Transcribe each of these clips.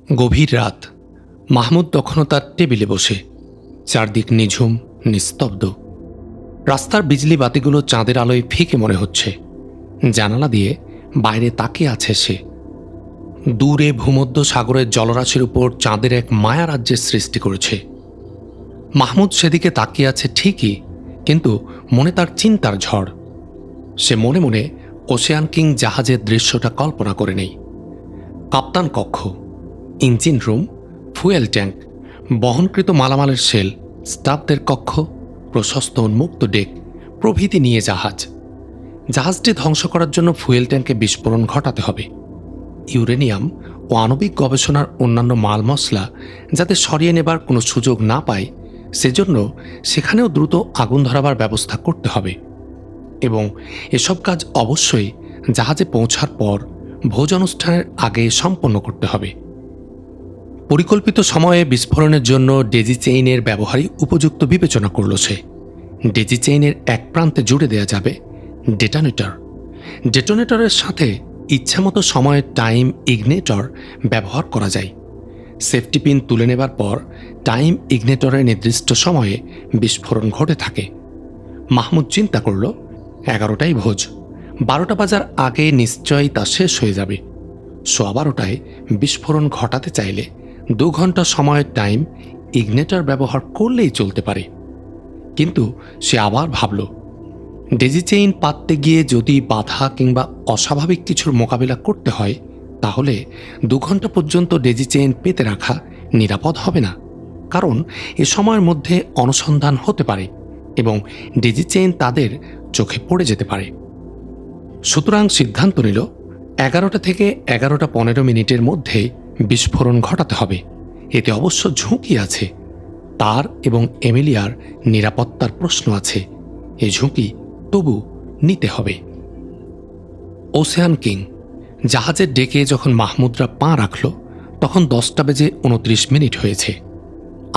গভীর রাত। মাহমুদ তখনও তার টেবিলে বসে, চারদিক নিঝুম, নিস্তব্ধ। রাস্তার বিজলি বাতিগুলো চাঁদের আলোয় ফিকে মনে হচ্ছে। জানালা দিয়ে বাইরে তাকিয়ে আছে সে। দূরে ভূমধ্য সাগরের জলরাশির উপর চাঁদের এক মায়া রাজ্যের সৃষ্টি করেছে। মাহমুদ সেদিকে তাকিয়ে আছে ঠিকই, কিন্তু মনে তার চিন্তার ঝড়। সে মনে মনে ওশেয়ান কিং জাহাজের দৃশ্যটা কল্পনা করে নেই। কাপ্তান কক্ষ, ইঞ্জিন রুম, ফুয়েল ট্যাঙ্ক, বহনকৃত মালামালের শেল, স্টাফদের কক্ষ, প্রশস্ত উন্মুক্ত ডেক প্রভৃতি নিয়ে জাহাজটি ধ্বংস করার জন্য ফুয়েল ট্যাঙ্কে বিস্ফোরণ ঘটাতে হবে। ইউরেনিয়াম ও আণবিক গবেষণার অন্যান্য মাল মশলা যাতে সরিয়ে নেবার কোনো সুযোগ না পায়, সেজন্য সেখানেও দ্রুত আগুন ধরাবার ব্যবস্থা করতে হবে। এবং এসব কাজ অবশ্যই জাহাজে পৌঁছার পর ভোজ অনুষ্ঠানের আগে সম্পন্ন করতে হবে। পরিকল্পিত সময়ে বিস্ফোরণের জন্য ডেজি চেইনের ব্যবহারই উপযুক্ত বিবেচনা করল সে। ডেজি চেইনের এক প্রান্তে জুড়ে দেওয়া যাবে ডেটোনেটর। ডেটোনেটরের সাথে ইচ্ছামতো সময়ে টাইম ইগনেটর ব্যবহার করা যায়। সেফটি পিন তুলে নেবার পর টাইম ইগনেটরের নির্দিষ্ট সময়ে বিস্ফোরণ ঘটে থাকে। মাহমুদ চিন্তা করল, 11টায় ভোজ, 12টা বাজার আগে নিশ্চয়ই তা শেষ হয়ে যাবে। 12:15টায় বিস্ফোরণ ঘটাতে চাইলে 2 ঘন্টা সময়ের টাইম ইগনেটর ব্যবহার করলেই চলতে পারে। কিন্তু সে আবার ভাবল, ডেজি চেইন পাততে গিয়ে যদি বাধা কিংবা অস্বাভাবিক কিছুর মোকাবিলা করতে হয়, তাহলে 2 ঘন্টা পর্যন্ত ডেজি চেইন পেতে রাখা নিরাপদ হবে না। কারণ এ সময়ের মধ্যে অনুসন্ধান হতে পারে এবং ডেজি চেইন তাদের চোখে পড়ে যেতে পারে। সুতরাং সিদ্ধান্ত নিল 11টা থেকে 11:15 মধ্যে বিস্ফোরণ ঘটাতে হবে। এতে অবশ্য ঝুঁকি আছে। তার এবং এমিলিয়ার নিরাপত্তার প্রশ্ন আছে। এই ঝুঁকি তবু নিতে হবে। ওশেয়ান কিং জাহাজের ডেকে যখন মাহমুদরা পা রাখল, তখন 10:29 হয়েছে।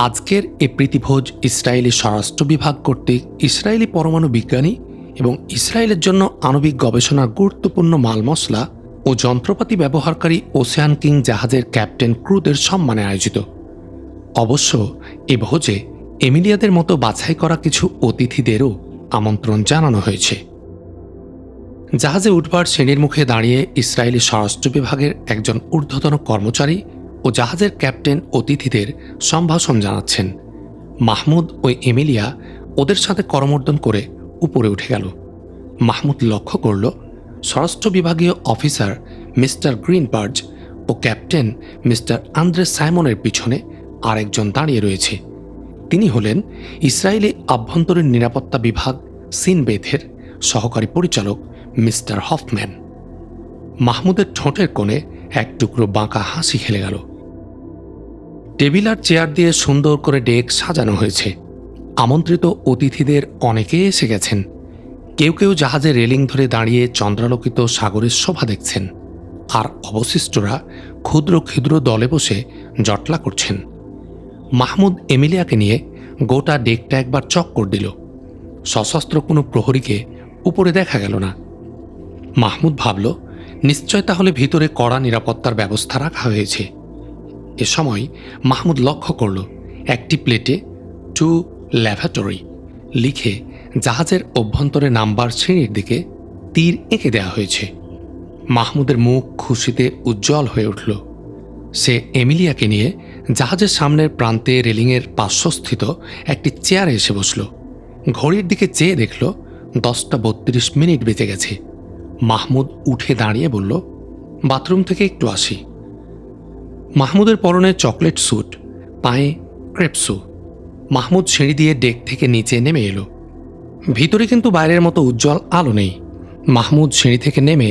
আজকের এ প্রীতিভোজ ইসরায়েলি স্বরাষ্ট্র বিভাগ কর্তৃক ইসরায়েলি পরমাণু বিজ্ঞানী এবং ইসরায়েলের জন্য আণবিক গবেষণার গুরুত্বপূর্ণ মাল মশলা ও যন্ত্রপাতি ব্যবহারকারী ওশেয়ান কিং জাহাজের ক্যাপ্টেন ক্রুদের সম্মানে আয়োজিত। অবশ্য এ ভোজে এমিলিয়াদের মতো বাছাই করা কিছু অতিথিদেরও আমন্ত্রণ জানানো হয়েছে। জাহাজে উঠবার সিঁড়ির মুখে দাঁড়িয়ে ইসরায়েলি স্বরাষ্ট্র বিভাগের একজন ঊর্ধ্বতন কর্মচারী ও জাহাজের ক্যাপ্টেন অতিথিদের সম্ভাষণ জানাচ্ছেন। মাহমুদ ও এমিলিয়া ওদের সাথে করমর্দন করে উপরে উঠে গেল। মাহমুদ লক্ষ্য করল, স্বরাষ্ট্র বিভাগীয় অফিসার মিস্টার গ্রিনবার্জ ও ক্যাপ্টেন মিস্টার আন্দ্রে সাইমনের পিছনে আরেকজন দাঁড়িয়ে রয়েছে। তিনি হলেন ইসরায়েলি আভ্যন্তরীণ নিরাপত্তা বিভাগ সিনবেথের সহকারী পরিচালক মিস্টার হফম্যান। মাহমুদের ঠোঁটের কোণে এক টুকরো বাঁকা হাসি খেলে গেল। টেবিল আর চেয়ার দিয়ে সুন্দর করে ডেক সাজানো হয়েছে। আমন্ত্রিত অতিথিদের অনেকে এসে গেছেন। কেউ কেউ জাহাজে রেলিং ধরে দাঁড়িয়ে চন্দ্রালোকিত সাগরের শোভা দেখছেন, আর অবশিষ্টরা ক্ষুদ্র ক্ষুদ্র দলে বসে জটলা করছেন। মাহমুদ এমিলিয়াকে নিয়ে গোটা ডেকটা একবার চক্কর দিল। সশস্ত্র কোনো প্রহরীকে উপরে দেখা গেল না। মাহমুদ ভাবল, নিশ্চয় তাহলে ভিতরে কড়া নিরাপত্তার ব্যবস্থা রাখা হয়েছে। এ সময় মাহমুদ লক্ষ্য করল, একটি প্লেটে টু ল্যাবরেটরি লিখে জাহাজের অভ্যন্তরে নামবার সিঁড়ির দিকে তীর এঁকে দেওয়া হয়েছে। মাহমুদের মুখ খুশিতে উজ্জ্বল হয়ে উঠল। সে এমিলিয়াকে নিয়ে জাহাজের সামনের প্রান্তে রেলিংয়ের পার্শ্বস্থিত একটি চেয়ারে এসে বসল। ঘড়ির দিকে চেয়ে দেখল 10:32 বেজে গেছে। মাহমুদ উঠে দাঁড়িয়ে বলল, বাথরুম থেকে একটু আসি। মাহমুদের পরনে চকলেট স্যুট, পায়ে ক্রেপ শু। মাহমুদ সিঁড়ি দিয়ে ডেক থেকে নিচে নেমে এলো। ভিতরে কিন্তু বাইরের মতো উজ্জ্বল আলো নেই। মাহমুদ সিঁড়ি থেকে নেমে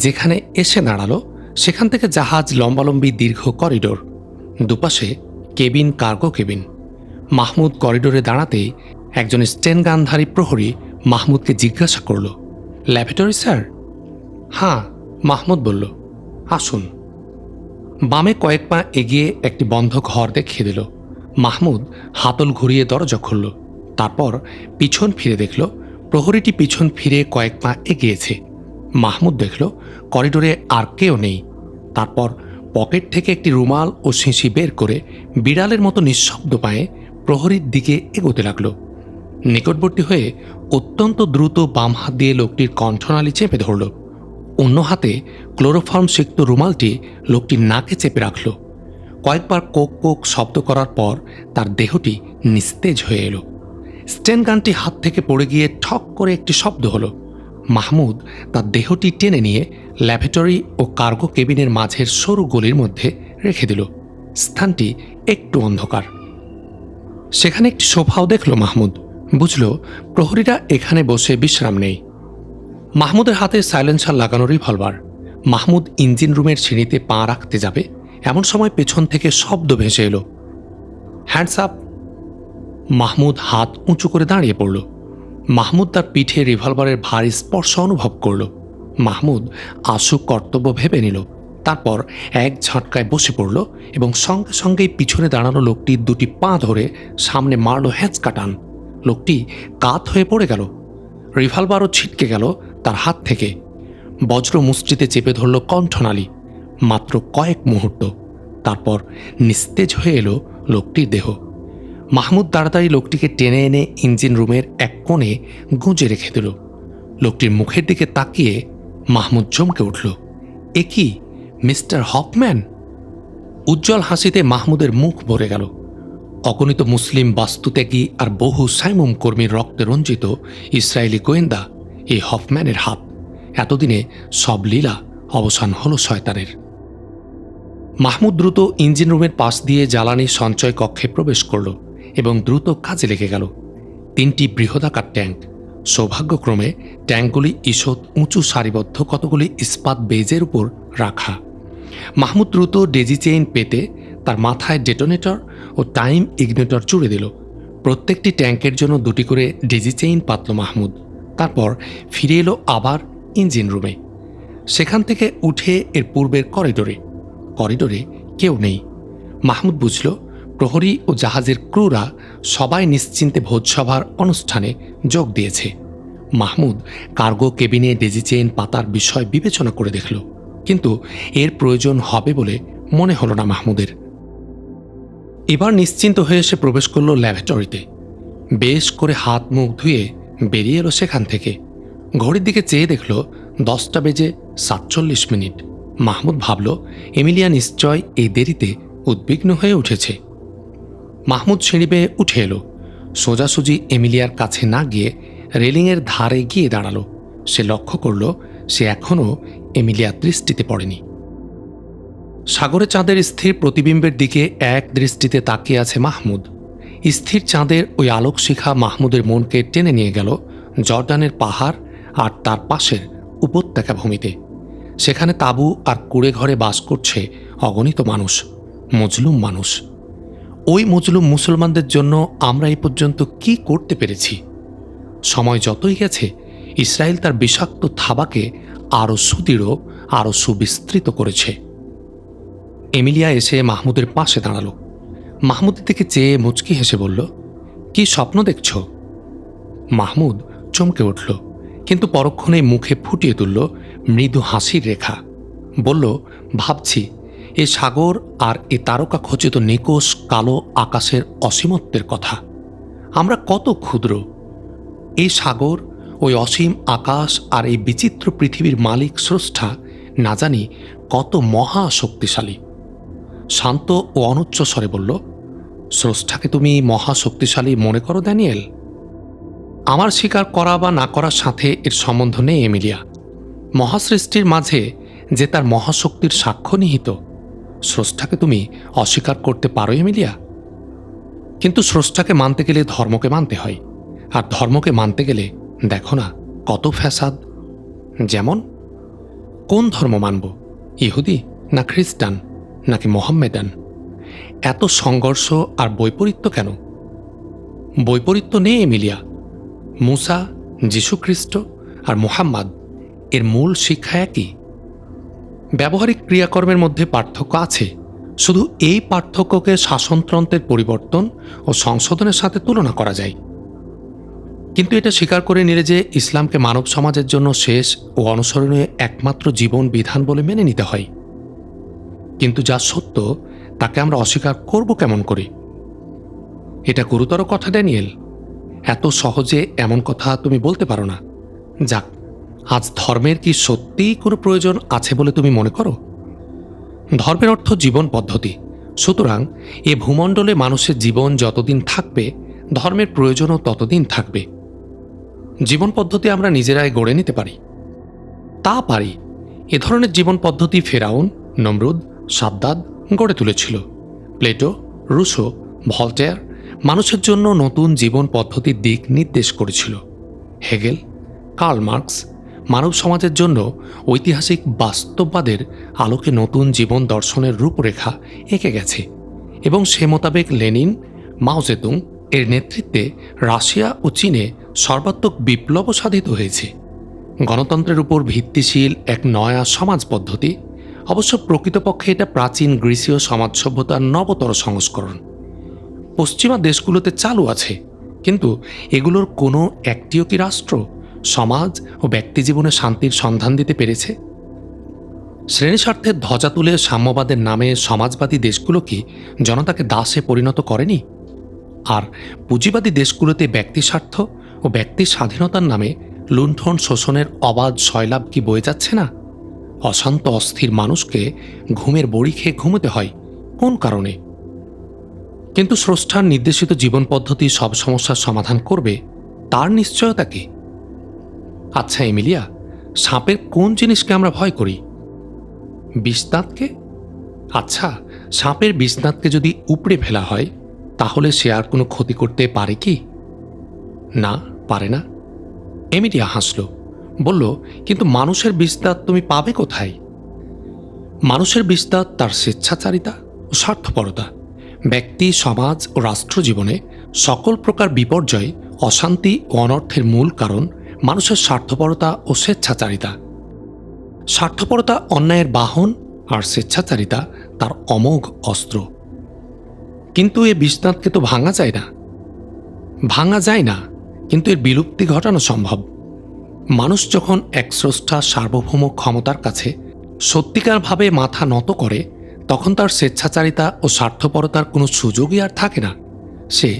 যেখানে এসে দাঁড়ালো, সেখান থেকে জাহাজ লম্বালম্বি দীর্ঘ করিডোর, দুপাশে কেবিন, কার্গো কেবিন। মাহমুদ করিডোরে দাঁড়াতেই একজন স্টেনগানধারী প্রহরী মাহমুদকে জিজ্ঞাসা করল, ল্যাবরেটরি স্যার? হ্যাঁ, মাহমুদ বলল, আসুন। বামে কয়েক পা এগিয়ে একটি বন্ধ ঘর দেখিয়ে দিল। মাহমুদ হাতল ঘুরিয়ে দরজা খুলল। তারপর পিছন ফিরে দেখল প্রহরীটি পিছন ফিরে কয়েক পা এগিয়েছে। মাহমুদ দেখল করিডোরে আর কেউ নেই। তারপর পকেট থেকে একটি রুমাল ও শিশি বের করে বিড়ালের মতো নিঃশব্দ পায়ে প্রহরীর দিকে এগোতে লাগল। নিকটবর্তী হয়ে অত্যন্ত দ্রুত বাম হাত দিয়ে লোকটির কণ্ঠনালী চেপে ধরল। অন্য হাতে ক্লোরোফর্ম সিক্ত রুমালটি লোকটির নাকে চেপে রাখল। কয়েকবার কোক কোক শব্দ করার পর তার দেহটি নিস্তেজ হয়ে এলো। স্টেন গানটি হাত থেকে পড়ে গিয়ে ঠক করে একটি শব্দ হলো। মাহমুদ তার দেহটি টেনে নিয়ে ল্যাবরেটরি ও কার্গো কেবিনের মাঝের সরু গলির মধ্যে রেখে দিল। স্থানটি একটু অন্ধকার। সেখানে একটি সোফাও দেখল মাহমুদ। বুঝল প্রহরীরা এখানে বসে বিশ্রাম নেই। মাহমুদের হাতে সাইলেন্সার লাগানো রিভলভার। মাহমুদ ইঞ্জিন রুমের সিঁড়িতে পা রাখতে যাবে, এমন সময় পেছন থেকে শব্দ ভেসে এলো, হ্যান্ডস আপ। মাহমুদ হাত উঁচু করে দাঁড়িয়ে পড়ল। মাহমুদ তার পিঠে রিভলভারের ভারী স্পর্শ অনুভব করল। মাহমুদ আশু কর্তব্য ভেবে নিল। তারপর এক ঝটকায় বসে পড়ল এবং সঙ্গে সঙ্গেই পিছনে দাঁড়ানো লোকটির দুটি পা ধরে সামনে মারল হ্যাঁচকা টান। লোকটি কাত হয়ে পড়ে গেল। রিভলভারও ছিটকে গেল তার হাত থেকে। বজ্র মুষ্টিতে চেপে ধরল কণ্ঠনালী। মাত্র কয়েক মুহূর্ত, তারপর নিস্তেজ হয়ে এলো লোকটির দেহ। মাহমুদ তাড়াতাড়ি লোকটিকে টেনে এনে ইঞ্জিন রুমের এক কোণে গুঁজে রেখে দিল। লোকটির মুখের দিকে তাকিয়ে মাহমুদ চমকে উঠল। এ কি মিস্টার হফম্যান? উজ্জ্বল হাসিতে মাহমুদের মুখ ভরে গেল। অগণিত মুসলিম বাস্তুত্যাগী আর বহু সাইমুম কর্মীর রক্তে রঞ্জিত ইসরায়েলি গোয়েন্দা এই হফম্যানের হাত। এতদিনে সব লীলা অবসান হল শয়তানের। মাহমুদ দ্রুত ইঞ্জিন রুমের পাশ দিয়ে জ্বালানি সঞ্চয় কক্ষে প্রবেশ করল এবং দ্রুত কাজে লেগে গেল। 3টি বৃহদাকার ট্যাঙ্ক। সৌভাগ্যক্রমে ট্যাঙ্কগুলি ঈষৎ উঁচু সারিবদ্ধ কতগুলি ইস্পাত বেজের উপর রাখা। মাহমুদ দ্রুত ডেজি চেইন পেতে তার মাথায় ডেটোনেটর ও টাইম ইগনিটর জুড়ে দিল। প্রত্যেকটি ট্যাঙ্কের জন্য 2টি করে ডেজি চেইন পাতল মাহমুদ। তারপর ফিরে এলো আবার ইঞ্জিন রুমে। সেখান থেকে উঠে এর পূর্বের করিডোরে কেউ নেই। মাহমুদ বুঝল প্রহরী ও জাহাজের ক্রুরা সবাই নিশ্চিন্তে ভোজসভার অনুষ্ঠানে যোগ দিয়েছে। মাহমুদ কার্গো কেবিনে ডেজি চেইন পাতার বিষয় বিবেচনা করে দেখল, কিন্তু এর প্রয়োজন হবে বলে মনে হল না মাহমুদের। এবার নিশ্চিন্ত হয়ে সে প্রবেশ করল ল্যাবরেটরিতে। বেশ করে হাত মুখ ধুয়ে বেরিয়ে এলো সেখান থেকে। ঘড়ির দিকে চেয়ে দেখল 10:47। মাহমুদ ভাবল এমিলিয়া নিশ্চয় এই দেরিতে উদ্বিগ্ন হয়ে উঠেছে। মাহমুদ সিঁড়ি বেয়ে উঠে এলো। সোজাসুজি এমিলিয়ার কাছে না গিয়ে রেলিংয়ের ধারে গিয়ে দাঁড়ালো। সে লক্ষ্য করল সে এখনও এমিলিয়ার দৃষ্টিতে পড়েনি। সাগরে চাঁদের স্থির প্রতিবিম্বের দিকে এক দৃষ্টিতে তাকিয়ে আছে মাহমুদ। স্থির চাঁদের ওই আলোকশিখা মাহমুদের মনকে টেনে নিয়ে গেল জর্ডানের পাহাড় আর তার পাশের উপত্যকা ভূমিতে। সেখানে তাঁবু আর কুড়ে ঘরে বাস করছে অগণিত মানুষ, মজলুম মানুষ। ওই মজলুম মুসলমানদের জন্য আমরা এই পর্যন্ত কি করতে পেরেছি? সময় যতই গেছে ইসরায়েল তার বিষাক্ত থাবাকে আরও সুদৃঢ়, আরও সুবিস্তৃত করেছে। এমিলিয়া এসে মাহমুদের পাশে দাঁড়ালো। মাহমুদের দিকে চেয়ে মুচকি হেসে বলল, কি স্বপ্ন দেখছ? মাহমুদ চমকে উঠল, কিন্তু পরক্ষণেই মুখে ফুটিয়ে তুলল মৃদু হাসির রেখা। বলল, ভাবছি এ সাগর আর এ তারকা খচিত নিকোষ কালো আকাশের অসীমত্বের কথা। আমরা কত ক্ষুদ্র। এই সাগর, ওই অসীম আকাশ আর এই বিচিত্র পৃথিবীর মালিক স্রষ্টা না জানি কত মহা শক্তিশালী। শান্ত ও অনুচ্চ স্বরে বলল, স্রষ্টাকে তুমি মহা শক্তিশালী মনে করো ড্যানিয়েল? আমার স্বীকার করা বা না করার সাথে এর সম্বন্ধ নেই এমিলিয়া। মহাসৃষ্টির মাঝে যে তার মহাশক্তির সাক্ষ্য নিহিত, স্রষ্টাকে তুমি অস্বীকার করতে পারো এমিলিয়া? কিন্তু স্রষ্টাকে মানতে গেলে ধর্মকে মানতে হয়, আর ধর্মকে মানতে গেলে দেখো না কত ফ্যাসাদ। যেমন, কোন ধর্ম মানব? ইহুদি না খ্রিস্টান নাকি মোহাম্মেদান? এত সংঘর্ষ আর বৈপরীত্য কেন? বৈপরীত্য নেই এমিলিয়া। মুসা, যীশুখ্রিস্ট আর মুহাম্মদ এর মূল শিক্ষা একই। ব্যবহারিক ক্রিয়াকর্মের মধ্যে পার্থক্য আছে। শুধু এই পার্থক্যকে শাসনতন্ত্রের পরিবর্তন ও সংশোধনের সাথে তুলনা করা যায়। কিন্তু এটা স্বীকার করে নিলে যে ইসলামকে মানব সমাজের জন্য শেষ ও অনুসরণীয় একমাত্র জীবন বিধান বলে মেনে নিতে হয়। কিন্তু যা সত্য তাকে আমরা অস্বীকার করব কেমন করে? এটা গুরুতর কথা ড্যানিয়েল। এত সহজে এমন কথা তুমি বলতে পারো না। যাক, আজ ধর্মের কি সত্যিই কোনো প্রয়োজন আছে বলে তুমি মনে করো? ধর্মের অর্থ জীবন পদ্ধতি। সুতরাং এ ভূমণ্ডলে মানুষের জীবন যতদিন থাকবে, ধর্মের প্রয়োজনও ততদিন থাকবে। জীবন পদ্ধতি আমরা নিজেরাই গড়ে নিতে পারি। তা পারি। এ ধরনের জীবন পদ্ধতি ফেরাউন, নমরুদ, সাদ্দাদ গড়ে তুলেছিল। প্লেটো, রুসো, ভলটেয়ার মানুষের জন্য নতুন জীবন পদ্ধতির দিক নির্দেশ করেছিল। হেগেল, কার্ল মার্কস মানব সমাজের জন্য ঐতিহাসিক বাস্তববাদের আলোকে নতুন জীবন দর্শনের রূপরেখা এঁকে গেছে এবং সে মোতাবেক লেনিন, মাও জেতুং এর নেতৃত্বে রাশিয়া ও চীনে সর্বাত্মক বিপ্লব সাধিত হয়েছে। গণতন্ত্রের উপর ভিত্তিশীল এক নয়া সমাজ পদ্ধতি। অবশ্য প্রকৃতপক্ষে এটা প্রাচীন গ্রীসীয় সমাজ সভ্যতার নবতর সংস্করণ। পশ্চিমা দেশগুলোতে চালু আছে, কিন্তু এগুলোর কোনো একটিও কি রাষ্ট্র, সমাজ ও ব্যক্তিজীবনে শান্তির সন্ধান দিতে পেরেছে? শ্রেণীস্বার্থের ধ্বজা তুলে সাম্যবাদের নামে সমাজবাদী দেশগুলো কি জনতাকে দাসে পরিণত করেনি? আর পুঁজিবাদী দেশগুলোতে ব্যক্তিস্বার্থ ও ব্যক্তির স্বাধীনতার নামে লুণ্ঠন শোষণের অবাধ শৈলাব কি বয়ে যাচ্ছে না? অশান্ত অস্থির মানুষকে ঘুমের বড়ি খেয়ে ঘুমোতে হয় কোন কারণে? কিন্তু স্রষ্টার নির্দেশিত জীবন পদ্ধতি সব সমস্যার সমাধান করবে তার নিশ্চয়তা কি? আচ্ছা এমিলিয়া, সাপের কোন জিনিসকে আমরা ভয় করি? বিষদাঁতকে? আচ্ছা, সাপের বিষদাঁতকে যদি উপড়ে ফেলা হয় তাহলে সে আর কোনো ক্ষতি করতে পারে কি? না, পারে না। এমিলিয়া হাসল, বলল, কিন্তু মানুষের বিষদাঁত তুমি পাবে কোথায়? মানুষের বিষদাঁত তার স্বেচ্ছাচারিতা ও স্বার্থপরতা। ব্যক্তি, সমাজ ও রাষ্ট্র জীবনে সকল প্রকার বিপর্যয়, অশান্তি ও অনর্থের মূল কারণ মানুষের স্বার্থপরতা ও স্বেচ্ছাচারিতা। স্বার্থপরতা অন্যায়ের বাহন আর স্বেচ্ছাচারিতা তার অমোঘ অস্ত্র। কিন্তু এ বিষদাঁতকে তো ভাঙা যায় না। ভাঙা যায় না, কিন্তু এর বিলুপ্তি ঘটানো সম্ভব। মানুষ যখন এক স্রষ্টা সার্বভৌম ক্ষমতার কাছে সত্যিকারভাবে মাথা নত করে, তখন তার স্বেচ্ছাচারিতা ও স্বার্থপরতার কোনো সুযোগই আর থাকে না। সে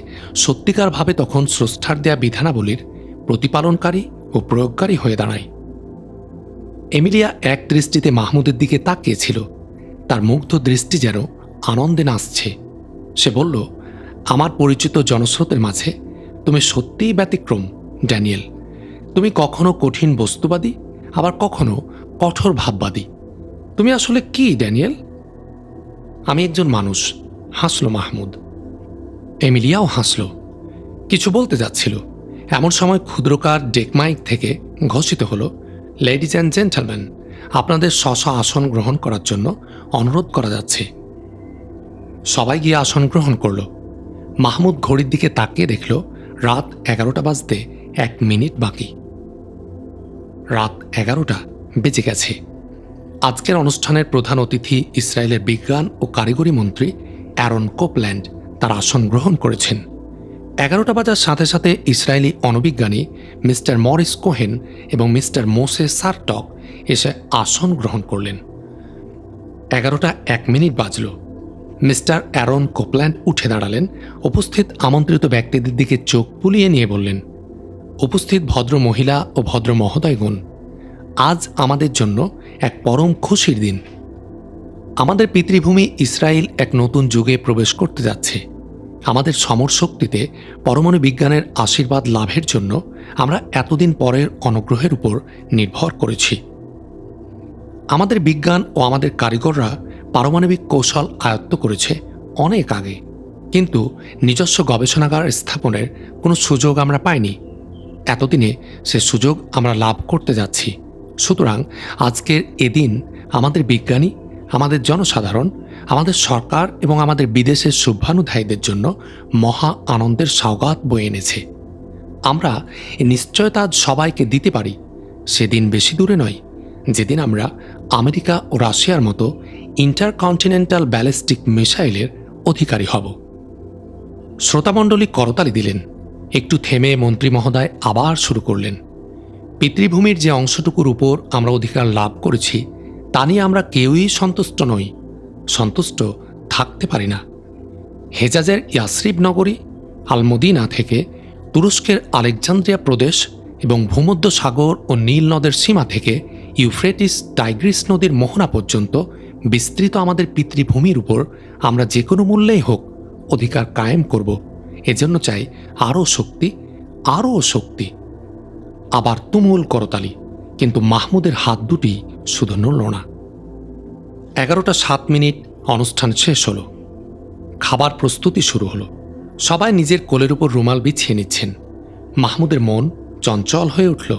সত্যিকারভাবে তখন স্রষ্টার দেয়া বিধানাবলীর প্রতিপালনকারী ও প্রয়োগকারী হয়ে দাঁড়ায়। এমিলিয়া এক দৃষ্টিতে মাহমুদের দিকে তাকিয়েছিল। তার মুগ্ধ দৃষ্টি যেন আনন্দে নাচছে। সে বলল, আমার পরিচিত জনস্রোতের মাঝে তুমি সত্যিই ব্যতিক্রম ড্যানিয়েল। তুমি কখনো কঠিন বস্তুবাদী, আবার কখনো কঠোর ভাববাদী। তুমি আসলে কি ড্যানিয়েল? আমি একজন মানুষ, হাসল মাহমুদ। এমিলিয়াও হাসল। কিছু বলতে যাচ্ছিল, এমন সময় ক্ষুদ্রকার ডেকমাইক থেকে ঘোষিত হলো, লেডিজ অ্যান্ড জেন্টলম্যান, আপনাদের স্ব আসন গ্রহণ করার জন্য অনুরোধ করা যাচ্ছে। সবাই গিয়ে আসন গ্রহণ করল। মাহমুদ ঘড়ির দিকে তাকিয়ে দেখল রাত 11টা বাজতে 1 মিনিট বাকি। রাত 11টা বেজে গেছে। আজকের অনুষ্ঠানের প্রধান অতিথি ইসরায়েলের বিজ্ঞান ও কারিগরি মন্ত্রী অ্যারন কোপল্যান্ড তার আসন গ্রহণ করেছেন। 11টা বাজার সাথে সাথে ইসরায়েলি অণুবিজ্ঞানী মিস্টার মরিস কোহেন এবং মিস্টার মোসে সারটক এসে আসন গ্রহণ করলেন। 11টা 1 মিনিট বাজল। মিস্টার অ্যারন কোপল্যান্ড উঠে দাঁড়ালেন। উপস্থিত আমন্ত্রিত ব্যক্তিদের দিকে চোখ বুলিয়ে নিয়ে বললেন, উপস্থিত ভদ্র মহিলা ও ভদ্র মহোদয়গণ, আজ আমাদের জন্য এক পরম খুশির দিন। আমাদের পিতৃভূমি ইসরায়েল এক নতুন যুগে প্রবেশ করতে যাচ্ছে। আমাদের সমর শক্তিতে পরমাণু বিজ্ঞানের আশীর্বাদ লাভের জন্য আমরা এতদিন পরের অনুগ্রহের উপর নির্ভর করেছি। আমাদের বিজ্ঞান ও আমাদের কারিগররা পারমাণবিক কৌশল আয়ত্ত করেছে অনেক আগে, কিন্তু নিজস্ব গবেষণাগার স্থাপনের কোনো সুযোগ আমরা পাইনি। এতদিনে সে সুযোগ আমরা লাভ করতে যাচ্ছি। সুতরাং আজকের এদিন আমাদের বিজ্ঞানী, আমাদের জনসাধারণ, আমাদের সরকার এবং আমাদের বিদেশের শুভানুধ্যায়ীদের জন্য মহা আনন্দের সওগাত বয়ে এনেছে। আমরা এই নিশ্চয়তা আজ সবাইকে দিতে পারি, সেদিন বেশি দূরে নয় যেদিন আমরা আমেরিকা ও রাশিয়ার মতো ইন্টারকন্টিনেন্টাল ব্যালিস্টিক মিসাইলের অধিকারী হব। শ্রোতামণ্ডলী করতালি দিলেন। একটু থেমে মন্ত্রী মহোদয় আবার শুরু করলেন, পিতৃভূমির যে অংশটুকুর উপর আমরা অধিকার লাভ করেছি তা নিয়ে আমরা কেউই সন্তুষ্ট নই। সন্তুষ্ট থাকতে পারি না। হেজাজের ইয়াসরিব নগরী, আলমদিনা থেকে তুরস্কের আলেকজান্দ্রিয়া প্রদেশ এবং ভূমধ্য সাগর ও নীল নদের সীমা থেকে ইউফ্রেটিস টাইগ্রিস নদীর মোহনা পর্যন্ত বিস্তৃত আমাদের পিতৃভূমির উপর আমরা যে কোনো মূল্যেই হোক অধিকার কায়েম করব। এজন্য চাই আরও শক্তি, আরও শক্তি। আবার তুমুল করতালি, কিন্তু মাহমুদের হাত দুটি শুধু নড়ল না। 11:07 অনুষ্ঠান শেষ হলো। খাবার প্রস্তুতি শুরু হলো। সবাই নিজের কোলের উপর রুমাল বিছিয়ে নিচ্ছেন। মাহমুদের মন চঞ্চল হয়ে উঠল।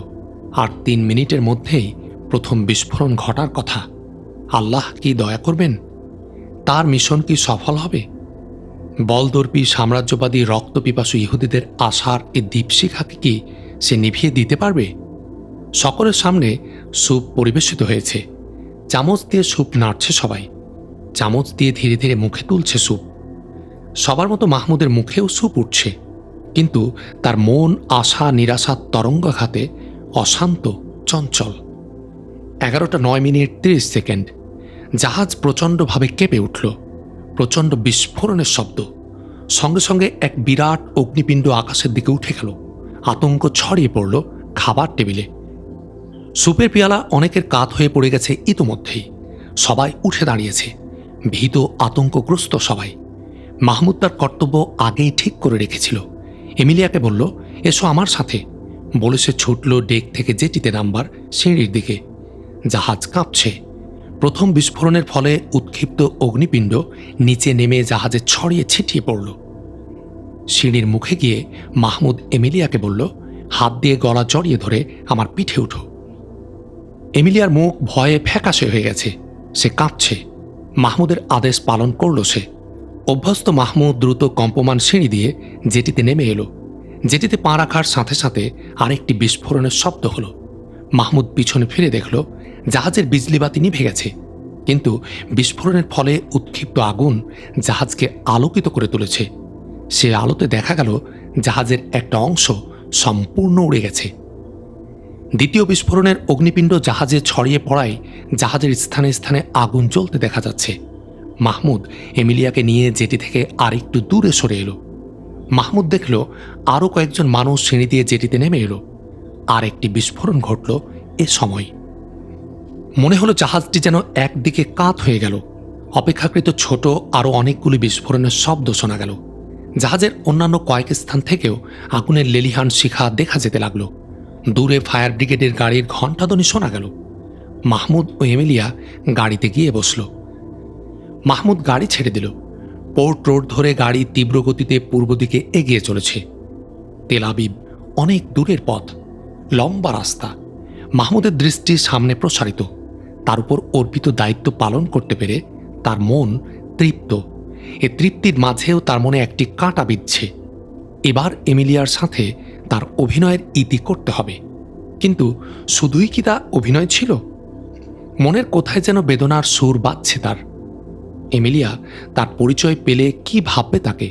আর 3 মিনিটের মধ্যেই প্রথম বিস্ফোরণ ঘটার কথা। আল্লাহ কি দয়া করবেন? তার মিশন কি সফল হবে? বলদর্পী সাম্রাজ্যবাদী রক্তপিপাসু ইহুদিদের আশার এই দীপশিখাকে কি সে নিভিয়ে দিতে পারবে? সকলের সামনে স্যুপ পরিবেশিত হয়েছে। চামচ দিয়ে স্যুপ নাড়ছে সবাই। চামচ দিয়ে ধীরে ধীরে মুখে তুলছে স্যুপ। সবার মতো মাহমুদের মুখেও স্যুপ উঠছে, কিন্তু তার মন আশা নিরাশার তরঙ্গাঘাতে অশান্ত, চঞ্চল। 11:09:30। জাহাজ প্রচণ্ডভাবে কেঁপে উঠল। প্রচণ্ড বিস্ফোরণের শব্দ। সঙ্গে সঙ্গে এক বিরাট অগ্নিপিণ্ড আকাশের দিকে উঠে গেল। আতঙ্ক ছড়িয়ে পড়ল খাবার টেবিলে। স্যুপের পেয়ালা অনেকের কাত হয়ে পড়ে গেছে ইতোমধ্যেই। সবাই উঠে দাঁড়িয়েছে, ভীত আতঙ্কগ্রস্ত সবাই। মাহমুদ তার কর্তব্য আগেই ঠিক করে রেখেছিল। এমিলিয়াকে বলল, এসো আমার সাথে। বলে সে ছুটল ডেক থেকে জেটিতে নামবার সিঁড়ির দিকে। জাহাজ কাঁপছে। প্রথম বিস্ফোরণের ফলে উৎক্ষিপ্ত অগ্নিপিণ্ড নিচে নেমে জাহাজে ছড়িয়ে ছিটিয়ে পড়ল। সিঁড়ির মুখে গিয়ে মাহমুদ এমিলিয়াকে বলল, হাত দিয়ে গলা জড়িয়ে ধরে আমার পিঠে উঠো। এমিলিয়ার মুখ ভয়ে ফ্যাকাশে হয়ে গেছে। সে কাঁপছে। মাহমুদের আদেশ পালন করল সে। অভ্যস্ত মাহমুদ দ্রুত কম্পমান সিঁড়ি দিয়ে জেটিতে নেমে এলো। জেটিতে পা রাখার সাথে সাথে আরেকটি বিস্ফোরণের শব্দ হলো। মাহমুদ পিছনে ফিরে দেখল জাহাজের বিজলিবাতি নিভে গেছে, কিন্তু বিস্ফোরণের ফলে উৎক্ষিপ্ত আগুন জাহাজকে আলোকিত করে তুলেছে। সে আলোতে দেখা গেল জাহাজের একটা অংশ সম্পূর্ণ উড়ে গেছে। দ্বিতীয় বিস্ফোরণের অগ্নিপিণ্ড জাহাজে ছড়িয়ে পড়ায় জাহাজের স্থানে স্থানে আগুন জ্বলতে দেখা যাচ্ছে। মাহমুদ এমিলিয়াকে নিয়ে জেটি থেকে আরেকটু দূরে সরে এলো। মাহমুদ দেখল আরও কয়েকজন মানুষ সিঁড়ি দিয়ে জেটিতে নেমে এলো। আর একটি বিস্ফোরণ ঘটল এ সময়। মনে হলো জাহাজটি যেন একদিকে কাত হয়ে গেল। অপেক্ষাকৃত ছোট আরও অনেকগুলি বিস্ফোরণের শব্দ শোনা গেল। জাহাজের অন্যান্য কয়েক স্থান থেকেও আগুনের লেলিহান শিখা দেখা যেতে লাগলো। দূরে ফায়ার ব্রিগেডের গাড়ির ঘণ্টাধ্বনি শোনা গেল। মাহমুদ ও এমিলিয়া গাড়িতে গিয়ে বসল। মাহমুদ গাড়ি ছেড়ে দিল। পোর্ট রোড ধরে গাড়ি তীব্র গতিতে পূর্ব দিকে এগিয়ে চলেছে। তেল আবিব অনেক দূরের পথ, লম্বা রাস্তা। মাহমুদের দৃষ্টি সামনে প্রসারিত। তার উপর অর্পিত দায়িত্ব পালন করতে পেরে তার মন তৃপ্ত। এ তৃপ্তির মাঝেও তার মনে একটি কাঁটা বিঁধছে। এবার এমিলিয়ার সাথে তার অভিনয়ের ইতি করতে হবে। কিন্তু শুধুই কি তা অভিনয় ছিল? মনের কোথায় যেন বেদনার সুর বাজছে তার। এমিলিয়া তার পরিচয় পেলে কি ভাববে তাকে?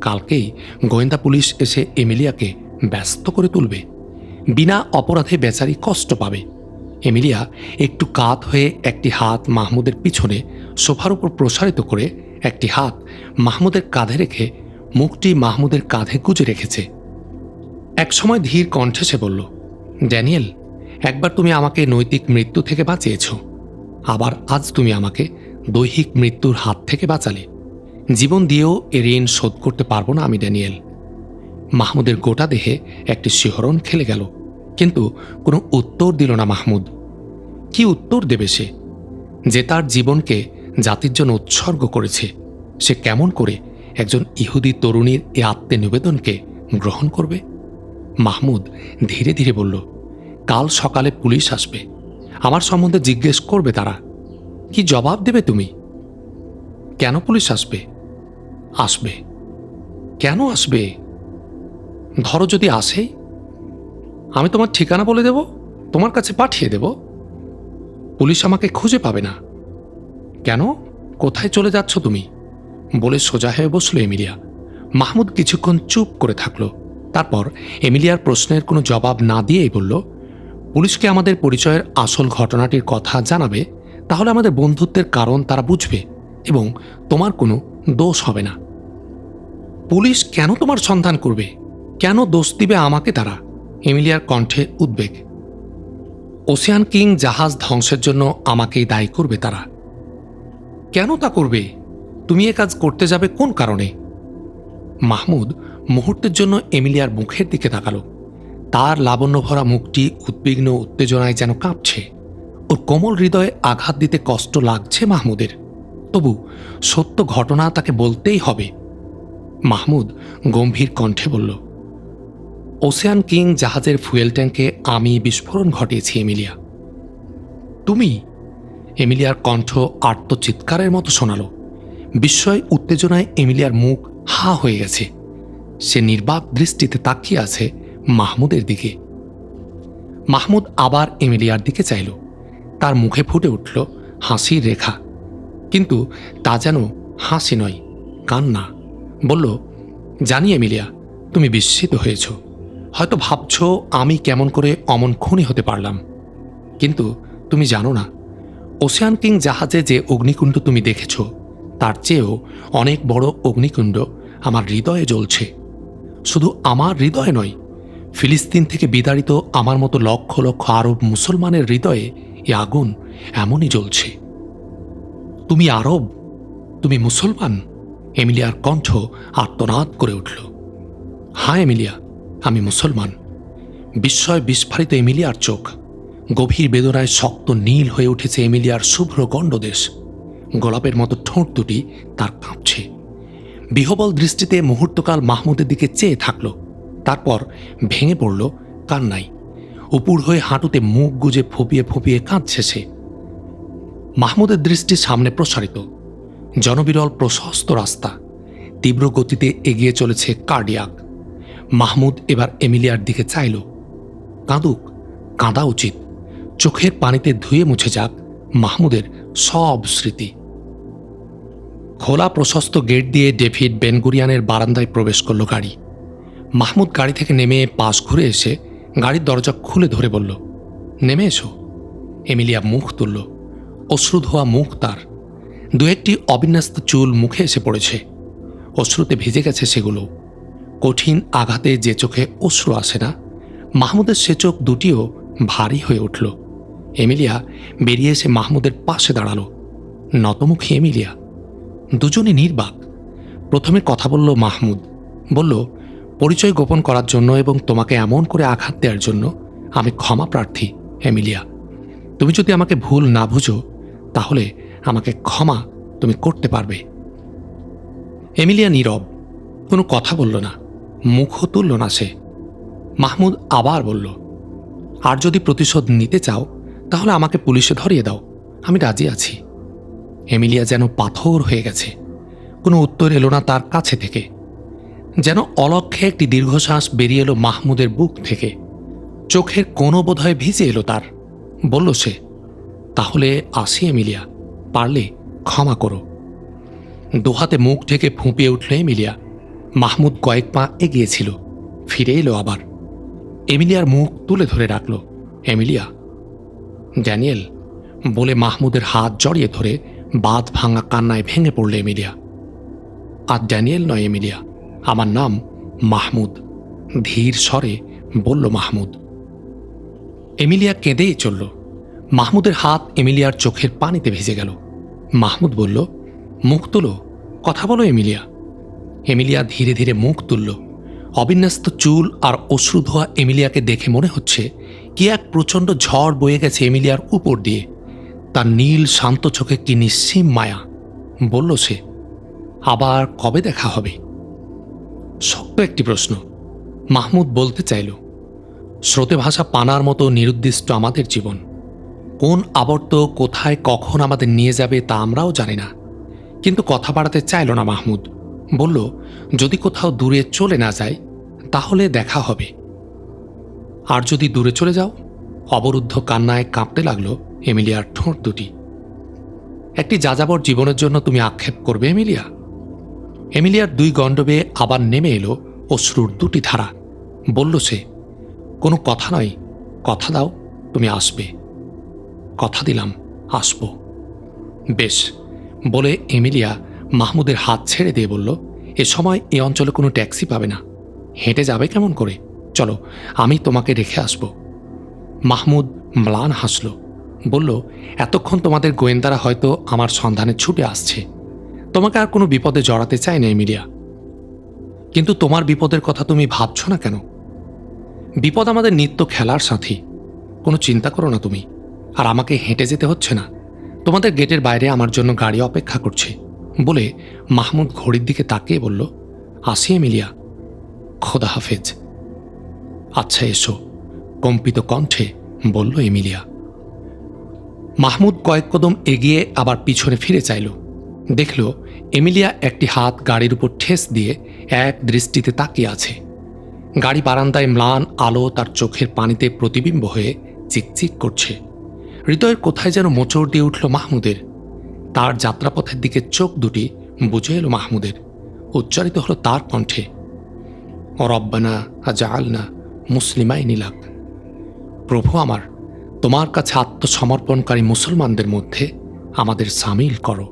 কালকেই গোয়েন্দা পুলিশ এসে এমিলিয়াকে ব্যস্ত করে তুলবে। বিনা অপরাধে বেচারি কষ্ট পাবে। এমিলিয়া একটু কাত হয়ে একটি হাত মাহমুদের পিছনে সোফার উপর প্রসারিত করে একটি হাত মাহমুদের কাঁধে রেখে মুখটি মাহমুদের কাঁধে গুজে রেখেছে। একসময় ধীর কণ্ঠে সে বলল, ড্যানিয়েল, একবার তুমি আমাকে নৈতিক মৃত্যু থেকে বাঁচিয়েছ, আবার আজ তুমি আমাকে দৈহিক মৃত্যুর হাত থেকে বাঁচালে। জীবন দিয়েও এ ঋণ শোধ করতে পারবো না আমি, ড্যানিয়েল। মাহমুদের গোটা দেহে একটি শিহরণ খেলে গেল, কিন্তু কোনো উত্তর দিল না মাহমুদ। কি উত্তর দেবে সে, যে তার জীবনকে জাতির জন্য উৎসর্গ করেছে? সে কেমন করে একজন ইহুদি তরুণীর এ আত্মনিবেদনকে গ্রহণ করবে? মাহমুদ ধীরে ধীরে বলল, কাল সকালে পুলিশ আসবে। আমার সম্বন্ধে জিজ্ঞেস করবে তারা। কি জবাব দেবে তুমি? কেন পুলিশ আসবে? আসবে। কেন আসবে? ধরো যদি আসে, আমি তোমার ঠিকানা বলে দেব, তোমার কাছে পাঠিয়ে দেব। পুলিশ আমাকে খুঁজে পাবে না। কেন? কোথায় চলে যাচ্ছ তুমি? বলে সোজা হয়ে বসল এমিলিয়া। মাহমুদ কিছুক্ষণ চুপ করে থাকল। তারপর এমিলিয়ার প্রশ্নের কোনো জবাব না দিয়েই বলল, পুলিশকে আমাদের পরিচয়ের আসল ঘটনাটির কথা জানাবে, তাহলে আমাদের বন্ধুত্বের কারণ তারা বুঝবে এবং তোমার কোনো দোষ হবে না। পুলিশ কেন তোমার সন্ধান করবে? কেন দোষ দিবে আমাকে তারা? এমিলিয়ার কণ্ঠে উদ্বেগ। ওশিয়ান কিং জাহাজ ধ্বংসের জন্য আমাকেই দায়ী করবে তারা। কেন তা করবে? তুমি এ কাজ করতে যাবে কোন কারণে? মাহমুদ মুহূর্তের জন্য এমিলিয়ার মুখের দিকে তাকালো। তার লাবণ্যভরা মুখটি উদ্বিগ্ন উত্তেজনায় যেন কাঁপছে। ওর কোমল হৃদয়ে আঘাত দিতে কষ্ট লাগছে মাহমুদের, তবু সত্য ঘটনা তাকে বলতেই হবে। মাহমুদ গম্ভীর কণ্ঠে বলল, ওশিয়ান কিং জাহাজের ফুয়েল ট্যাঙ্কে আমি বিস্ফোরণ ঘটিয়েছি এমিলিয়া। তুমি? এমিলিয়ার কণ্ঠ আর্তচিৎকারের মতো শোনালো। বিস্ময় উত্তেজনায় এমিলিয়ার মুখ হা হয়ে গেছে। সে নির্বাক দৃষ্টিতে তাকিয়ে আছে মাহমুদের দিকে। মাহমুদ আবার এমিলিয়ার দিকে চাইল। তার মুখে ফুটে উঠল হাসির রেখা, কিন্তু তা যেন হাসি নয়, কান্না। বলল, জানি এমিলিয়া, তুমি বিস্মিত হয়েছ, হয়তো ভাবছ আমি কেমন করে অমন খুনি হতে পারলাম, কিন্তু তুমি জানো না, ওশিয়ান কিং জাহাজে যে অগ্নিকুণ্ড তুমি দেখেছ তার চেয়েও অনেক বড় অগ্নিকুণ্ড আমার হৃদয়ে জ্বলছে। শুধু আমার হৃদয়ে নয়, ফিলিস্তিন থেকে বিতাড়িত আমার মতো লক্ষ লক্ষ আরব মুসলমানের হৃদয়ে এই আগুন এমনই জ্বলছে। তুমি আরব? তুমি মুসলমান? এমিলিয়ার কণ্ঠ আর্তনাদ করে উঠল। হ্যাঁ এমিলিয়া, আমি মুসলমান। বিস্ময় বিস্ফারিত এমিলিয়ার চোখ। গভীর বেদনায় শক্ত নীল হয়ে উঠেছে এমিলিয়ার শুভ্র গণ্ডদেশ। গোলাপের মতো ঠোঁট দুটি তার কাঁপছে। বিহবল দৃষ্টিতে মুহূর্তকাল মাহমুদের দিকে চেয়ে থাকল, তারপর ভেঙে পড়ল কান্নায়। উপুড় হয়ে হাঁটুতে মুখ গুজে ফুপিয়ে ফুপিয়ে কাঁদছে সে। মাহমুদের দৃষ্টি সামনে প্রসারিত। জনবিরল প্রশস্ত রাস্তা, তীব্র গতিতে এগিয়ে চলেছে কার্ডিয়াক। মাহমুদ এবার এমিলিয়ার দিকে চাইল। কাঁদুক, কাঁদা উচিত। চোখের পানিতে ধুয়ে মুছে যাক মাহমুদের সব স্মৃতি। খোলা প্রশস্ত গেট দিয়ে ডেভিড বেনগুরিয়ানের বারান্দায় প্রবেশ করল গাড়ি। মাহমুদ গাড়ি থেকে নেমে পাশ ঘুরে এসে গাড়ির দরজা খুলে ধরে বলল, নেমে এসো। এমিলিয়া মুখ তুলল। অশ্রু ধোয়া মুখ তার। দু একটি অবিন্যস্ত চুল মুখে এসে পড়েছে, অশ্রুতে ভিজে গেছে সেগুলো। কঠিন আঘাতে যে চোখে অশ্রু আসে না, মাহমুদের সে চোখ দুটিও ভারী হয়ে উঠল। এমিলিয়া বেরিয়ে এসে মাহমুদের পাশে দাঁড়ালো। নতমুখী এমিলিয়া। দুজনই নির্বাক। প্রথমে কথা বলল মাহমুদ। বলল, পরিচয় গোপন করার জন্য এবং তোমাকে এমন করে আঘাত দেওয়ার জন্য আমি ক্ষমা প্রার্থী এমিলিয়া। তুমি যদি আমাকে ভুল না বুঝো, তাহলে আমাকে ক্ষমা তুমি করতে পারবে। এমিলিয়া নীরব, কোনো কথা বলল না, মুখও তুলল না সে। মাহমুদ আবার বলল, আর যদি প্রতিশোধ নিতে চাও তাহলে আমাকে পুলিশে ধরিয়ে দাও, আমি রাজি আছি। এমিলিয়া যেন পাথর হয়ে গেছে। কোনো উত্তর এলো না তার কাছে থেকে। যেন অলক্ষ্যে একটি দীর্ঘশ্বাস বেরিয়ে এলো মাহমুদের বুক থেকে। চোখের কোনো বোধহয় ভিজে এলো তার। বলল সে, তাহলে আসি এমিলিয়া, পারলে ক্ষমা করো। দুহাতে মুখ ঢেকে ফুঁপিয়ে উঠল এমিলিয়া। মাহমুদ কয়েক পা এগিয়েছিল, ফিরে এলো আবার। এমিলিয়ার মুখ তুলে ধরে রাখল। এমিলিয়া। ড্যানিয়েল বলে মাহমুদের হাত জড়িয়ে ধরে বাঁধ ভাঙা কান্নায় ভেঙে পড়ল এমিলিয়া। আর ড্যানিয়েল নয় এমিলিয়া, আমার নাম মাহমুদ, ধীর স্বরে বলল মাহমুদ। এমিলিয়া কেঁদেই চলল। মাহমুদের হাত এমিলিয়ার চোখের পানিতে ভেসে গেল। মাহমুদ বলল, মুখ তুলো, কথা বলো এমিলিয়া। এমিলিয়া ধীরে ধীরে মুখ তুলল। অবিন্যস্ত চুল আর অশ্রু ধোয়া এমিলিয়াকে দেখে মনে হচ্ছে কি এক প্রচণ্ড ঝড় বয়ে গেছে এমিলিয়ার উপর দিয়ে। তার নীল শান্ত চোখে কি নিঃসীম মায়া। বলল সে, আবার কবে দেখা হবে? শক্ত একটি প্রশ্ন। মাহমুদ বলতে চাইল, স্রোতে ভাসা পানার মতো নিরুদ্দিষ্ট আমাদের জীবন। কোন আবর্ত কোথায় কখন আমাদের নিয়ে যাবে তা আমরাও জানি না। কিন্তু কথা বাড়াতে চাইল না মাহমুদ। বলল, যদি কোথাও দূরে চলে না যায় তাহলে দেখা হবে। আর যদি দূরে চলে যাও? অবরুদ্ধ কান্নায় কাঁপতে লাগলো এমিলিয়ার ঠোঁট দুটি। একটি যাযাবর জীবনের জন্য তুমি আক্ষেপ করবে এমিলিয়া? এমিলিয়ার দুই গণ্ডবে আবার নেমে এলো অশ্রুর দুটি ধারা। বলল সে, কোনো কথা নয়, কথা দাও তুমি আসবে। কথা দিলাম আসব। বেশ, বলে এমিলিয়া মাহমুদের হাত ছেড়ে দিয়ে বলল, এ সময় এ অঞ্চলে কোনো ট্যাক্সি পাবে না, হেঁটে যাবে কেমন করে? চলো, আমি তোমাকে রেখে আসব। মাহমুদ ম্লান হাসল, বলল, এতক্ষণ তোমাদের গোয়েন্দারা হয়তো আমার সন্ধানে ছুটে আসছে। তোমাকে আর কোনো বিপদে জড়াতে চাই না এমিলিয়া। কিন্তু তোমার বিপদের কথা তুমি ভাবছ না কেন? বিপদ আমাদের নিত্য খেলার সাথী, কোনো চিন্তা করো না তুমি। আর আমাকে হেঁটে যেতে হচ্ছে না, তোমাদের গেটের বাইরে আমার জন্য গাড়ি অপেক্ষা করছে। বলে মাহমুদ ঘড়ির দিকে তাকিয়ে বলল, আসি এমিলিয়া, খোদা হাফেজ। আচ্ছা এসো, কম্পিত কণ্ঠে বলল এমিলিয়া। মাহমুদ কয়েক কদম এগিয়ে আবার পিছনে ফিরে চাইল। দেখল এমিলিয়া একটি হাত গাড়ির উপর ঠেস দিয়ে এক দৃষ্টিতে তাকিয়ে আছে। গাড়ি বারান্দায় ম্লান আলো তার চোখের পানিতে প্রতিবিম্ব হয়ে চিকচিক করছে। হৃদয়ের কোথায় যেন মোচড় দিয়ে উঠল মাহমুদের। তার যাত্রাপথের দিকে চোখ দুটি বুঝে এলো মাহমুদের। উচ্চারিত হলো তার কণ্ঠে, ও রব্বানা আজআলনা মুসলিমাইনি লাক। প্রভু আমার, তোমার কাছে আত্মসমর্পণকারী মুসলমানদের মধ্যে আমাদের সামিল করো।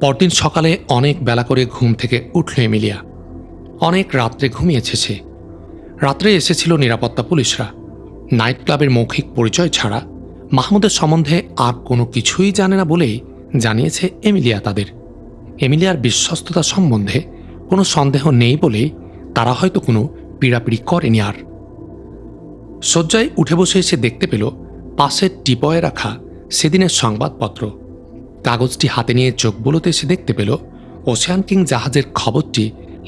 পরদিন সকালে অনেক বেলা করে ঘুম থেকে উঠল এমিলিয়া। অনেক রাত্রে ঘুমিয়েছে সে। রাত্রে এসেছিল নিরাপত্তা পুলিশরা। নাইট ক্লাবের মৌখিক পরিচয় ছাড়া মাহমুদের সম্বন্ধে আর কোনো কিছুই জানে না বলেই জানিয়েছে এমিলিয়া তাদের। এমিলিয়ার বিশ্বস্ততা সম্বন্ধে কোনো সন্দেহ নেই বলেই তারা হয়তো কোনো পীড়াপিড়ি করেনি আর। শয্যায় উঠে বসে এসে দেখতে পেল পাশের টিপয়ে রাখা সেদিনের সংবাদপত্র। কাগজটি হাতে নিয়ে চোখ বুলোতে এসে দেখতে পেল ওশেয়ান কিং জাহাজের খবরটি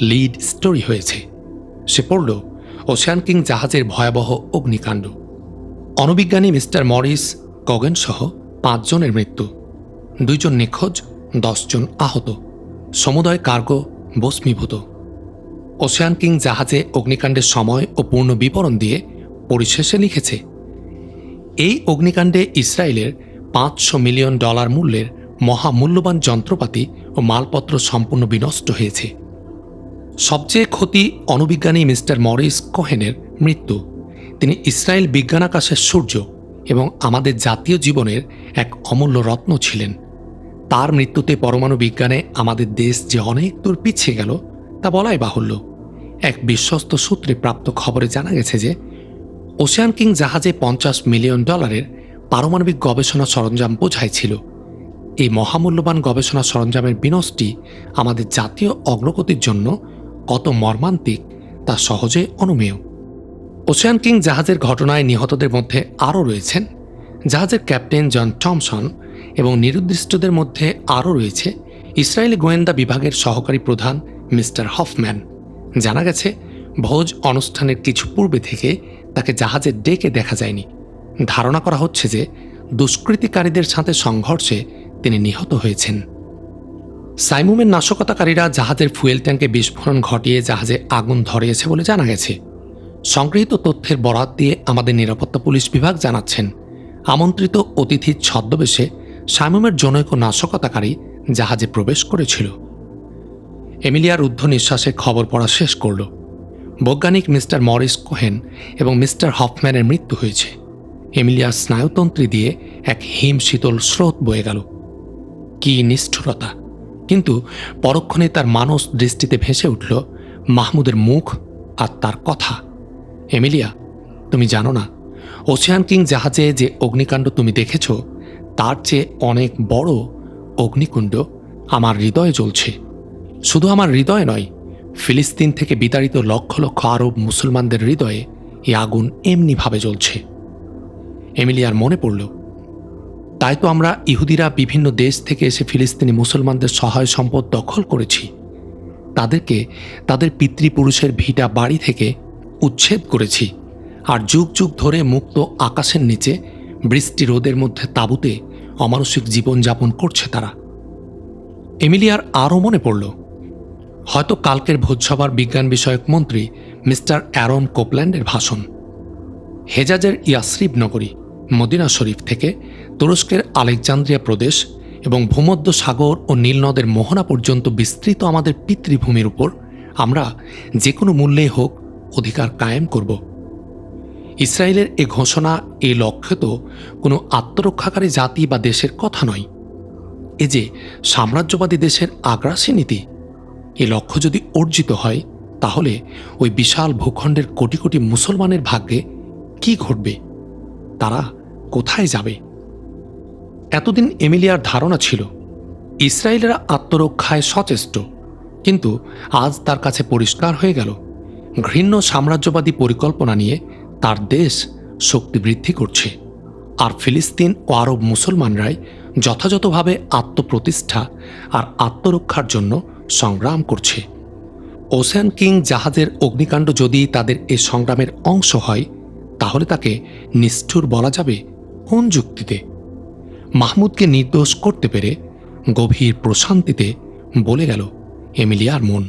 লিড স্টোরি হয়েছে। সে পড়ল ওশেয়ান কিং জাহাজের ভয়াবহ অগ্নিকাণ্ড। অণুবিজ্ঞানী মিস্টার মরিস কগেন সহ 5 জনের মৃত্যু, 2 জন নিখোঁজ, 10 জন আহত, সমুদয় কার্গো ভস্মীভূত। ওশেয়ান কিং জাহাজে অগ্নিকাণ্ডের সময় ও পূর্ণ বিবরণ দিয়ে পরিশেষে লিখেছে, এই অগ্নিকাণ্ডে ইসরায়েলের $500 মিলিয়ন মূল্যের মহামূল্যবান যন্ত্রপাতি ও মালপত্র সম্পূর্ণ বিনষ্ট হয়েছে। সবচেয়ে ক্ষতি অণুবিজ্ঞানী মিস্টার মরিস কোহেনের মৃত্যু। তিনি ইসরায়েল বিজ্ঞানাকাশের সূর্য এবং আমাদের জাতীয় জীবনের এক অমূল্য রত্ন ছিলেন। তার মৃত্যুতে পরমাণু বিজ্ঞানে আমাদের দেশ যে অনেক দূর পিছিয়ে গেল তা বলাই বাহুল্য। এক বিশ্বস্ত সূত্রে প্রাপ্ত খবরে জানা গেছে যে ওশেয়ান কিং জাহাজে $50 মিলিয়ন পারমাণবিক গবেষণা সরঞ্জাম বোঝাই ছিল। এই মহামূল্যবান গবেষণা সরঞ্জামের বিনষ্টি আমাদের জাতীয় অগ্রগতির জন্য কত মর্মান্তিক তা সহজে অনুমেয়। ওশেয়ান কিং জাহাজের ঘটনায় নিহতদের মধ্যে আরও রয়েছেন জাহাজের ক্যাপ্টেন জন টমসন এবং নিরুদ্দিষ্টদের মধ্যে আরও রয়েছে ইসরায়েলি গোয়েন্দা বিভাগের সহকারী প্রধান মিস্টার হফম্যান। জানা গেছে ভোজ অনুষ্ঠানের কিছু পূর্বে থেকে তাকে জাহাজের ডেকে দেখা যায়নি। ধারণা করা হচ্ছে যে দুষ্কৃতিকারীদের সাথে সংঘর্ষে তিনি নিহত হয়েছেন। সাইমুমের নাশকতাকারীরা জাহাজের ফুয়েল ট্যাঙ্কে বিস্ফোরণ ঘটিয়ে জাহাজে আগুন ধরিয়েছে বলে জানা গেছে। সংগৃহীত তথ্যের বরাত দিয়ে আমাদের নিরাপত্তা পুলিশ বিভাগ জানাচ্ছেন, আমন্ত্রিত অতিথির ছদ্মবেশে সাইমুমের জনৈক নাশকতাকারী জাহাজে প্রবেশ করেছিল। এমিলিয়ার রুদ্ধ নিঃশ্বাসে খবর পড়া শেষ করল। বৈজ্ঞানিক মিস্টার মরিস কোহেন এবং মিস্টার হফম্যানের মৃত্যু হয়েছে। এমিলিয়ার স্নায়ুতন্ত্রী দিয়ে এক হিম শীতল স্রোত বয়ে গেল। কি নিষ্ঠুরতা! কিন্তু পরক্ষণে তার মানস দৃষ্টিতে ভেসে উঠল মাহমুদের মুখ আর তার কথা। এমিলিয়া, তুমি জানো না, ওশেয়ান কিং জাহাজে যে অগ্নিকাণ্ড তুমি দেখেছ তার চেয়ে অনেক বড় অগ্নিকুণ্ড আমার হৃদয়ে জ্বলছে। শুধু আমার হৃদয়ে নয়, ফিলিস্তিন থেকে বিতাড়িত লক্ষ লক্ষ আরব মুসলমানদের হৃদয়ে এই আগুন এমনিভাবে জ্বলছে। এমিলিয়ার মনে পড়ল, তাই তো আমরা ইহুদিরা বিভিন্ন দেশ থেকে এসে ফিলিস্তিনি মুসলমানদের সহায় সম্পদ দখল করেছি। তাদেরকে তাদের পিতৃপুরুষের ভিটা বাড়ি থেকে উচ্ছেদ করেছি। আর যুগ যুগ ধরে মুক্ত আকাশের নিচে বৃষ্টি রোদের মধ্যে তাঁবুতে অমানসিক জীবনযাপন করছে তারা। এমিলিয়ার আরও মনে পড়ল, হয়তো কালকের ভোজসভার বিজ্ঞান বিষয়ক মন্ত্রী মিস্টার অ্যারন কোপল্যান্ডের ভাষণ। হেজাজের ইয়াসরিব নগরী মদিনা শরীফ থেকে তুরস্কের আলেকজান্দ্রিয়া প্রদেশ এবং ভূমধ্য সাগর ও নীলনদের মোহনা পর্যন্ত বিস্তৃত আমাদের পিতৃভূমির উপর আমরা যে কোনো মূল্যে হোক অধিকার কায়েম করব। ইসরায়েলের এ ঘোষণা, এই লক্ষ্য তো কোনো আত্মরক্ষাকারী জাতি বা দেশের কথা নয়। এ যে সাম্রাজ্যবাদী দেশের আগ্রাসী নীতি, এ লক্ষ্য যদি অর্জিত হয় তাহলে ওই বিশাল ভূখণ্ডের কোটি কোটি মুসলমানের ভাগ্যে কি ঘটবে? তারা কোথায় যাবে? এতদিন এমিলিয়ার ধারণা ছিল ইসরায়েলেরা আত্মরক্ষায় সচেষ্ট, কিন্তু আজ তার কাছে পরিষ্কার হয়ে গেল ঘৃণ্য সাম্রাজ্যবাদী পরিকল্পনা নিয়ে তার দেশ শক্তি বৃদ্ধি করছে, আর ফিলিস্তিন ও আরব মুসলমানরাই যথাযথভাবে আত্মপ্রতিষ্ঠা আর আত্মরক্ষার জন্য সংগ্রাম করছে। ওশেন কিং জাহাজের অগ্নিকাণ্ড যদি তাদের এ সংগ্রামের অংশ হয়, তাহলে তাকে নিষ্ঠুর বলা যাবে কোন যুক্তিতে? মাহমুদকে নির্দোষ করতে পেরে গভীর প্রশান্তিতে বলে গেল এমিলিয়ার মন।